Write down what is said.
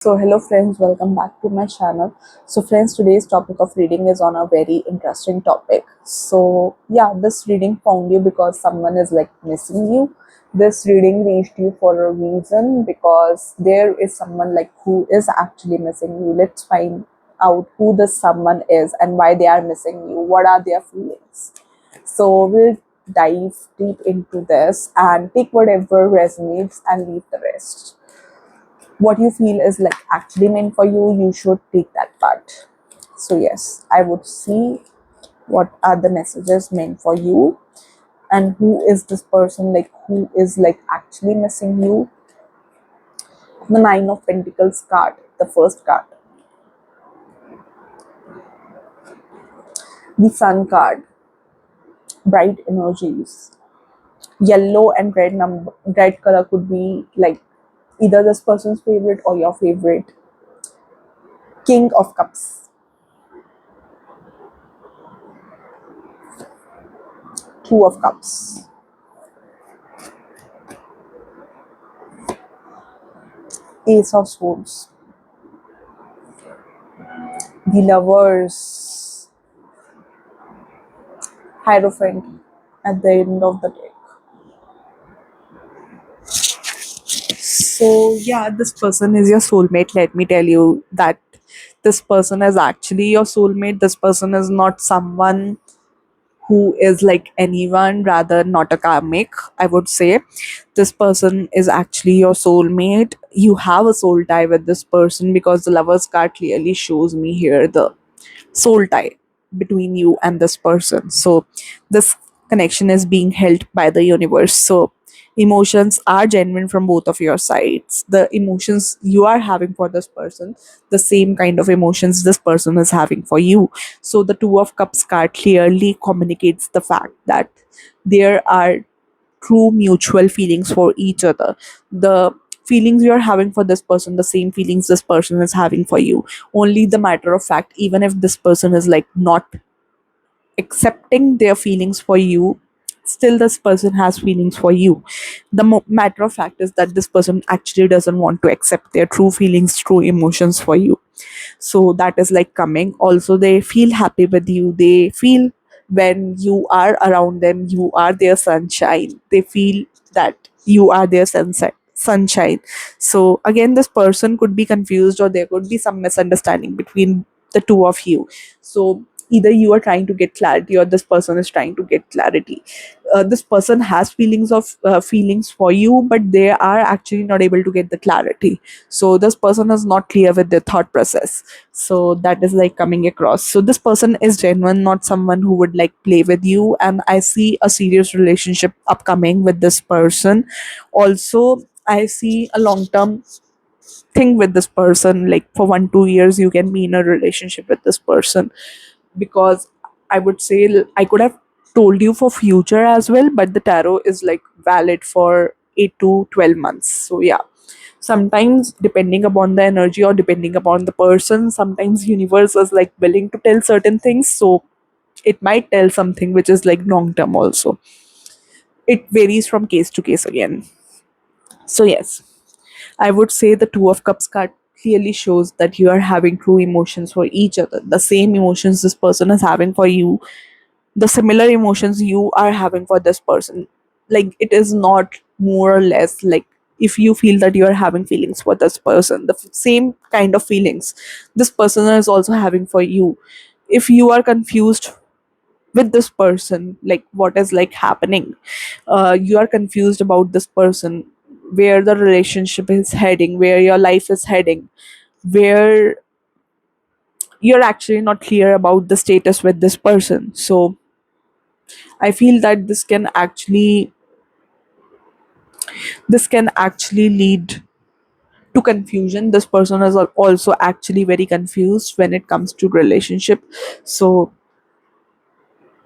So hello friends, welcome back to my channel. So friends, today's topic of reading is on a very interesting topic. So yeah, this reading found you because someone is like missing you. This reading reached you for a reason because there is someone like who is actually missing you. Let's find out who this someone is and why they are missing you. What are their feelings? So we'll dive deep into this and take whatever resonates and leave the rest. What you feel is like actually meant for you, you should take that part. So yes, I would see what are the messages meant for you and who is this person, like who is like actually missing you. The Nine of Pentacles card, the first card. The Sun card, bright energies. Yellow and red color could be like either this person's favorite or your favorite. King of Cups, Two of Cups, Ace of Swords, the Lovers, Hierophant at the end of the day. So, yeah, this person is your soulmate. Let me tell you that this person is actually your soulmate. This person is not someone who is like anyone, rather, not a karmic, I would say. This person is actually your soulmate. You have a soul tie with this person because the Lover's card clearly shows me here the soul tie between you and this person. So this connection is being held by the universe. So emotions are genuine from both of your sides. The emotions you are having for this person, the same kind of emotions this person is having for you. So the Two of Cups card clearly communicates the fact that there are true mutual feelings for each other. The feelings you're having for this person, the same feelings this person is having for you. Only the matter of fact, even if this person is like not accepting their feelings for you, still this person has feelings for you. The matter of fact is that this person actually doesn't want to accept their true feelings, true emotions for you. So that is like coming. Also, they feel happy with you. They feel when you are around them, you are their sunshine. They feel that you are their sunshine. So again, this person could be confused or there could be some misunderstanding between the two of you. So either you are trying to get clarity or this person is trying to get clarity. This person has feelings for you, but they are actually not able to get the clarity. So this person is not clear with their thought process. So that is like coming across. So this person is genuine, not someone who would like play with you, and I see a serious relationship upcoming with this person. Also, I see a long term thing with this person, like for 1 2 years you can be in a relationship with this person. Because I would say I could have told you for future as well, but the tarot is like valid for 8 to 12 months. So yeah, sometimes depending upon the energy or depending upon the person, sometimes universe is like willing to tell certain things. So it might tell something which is like long term also. It varies from case to case again. So yes, I would say the Two of Cups card clearly shows that you are having true emotions for each other. The same emotions this person is having for you, the similar emotions you are having for this person. Like it is not more or less like if you feel that you are having feelings for this person, the same kind of feelings this person is also having for you. If you are confused with this person, like what is like happening, you are confused about this person, where the relationship is heading, where your life is heading, where you're actually not clear about the status with this person. So I feel that this can actually lead to confusion. This person is also actually very confused when it comes to relationship. So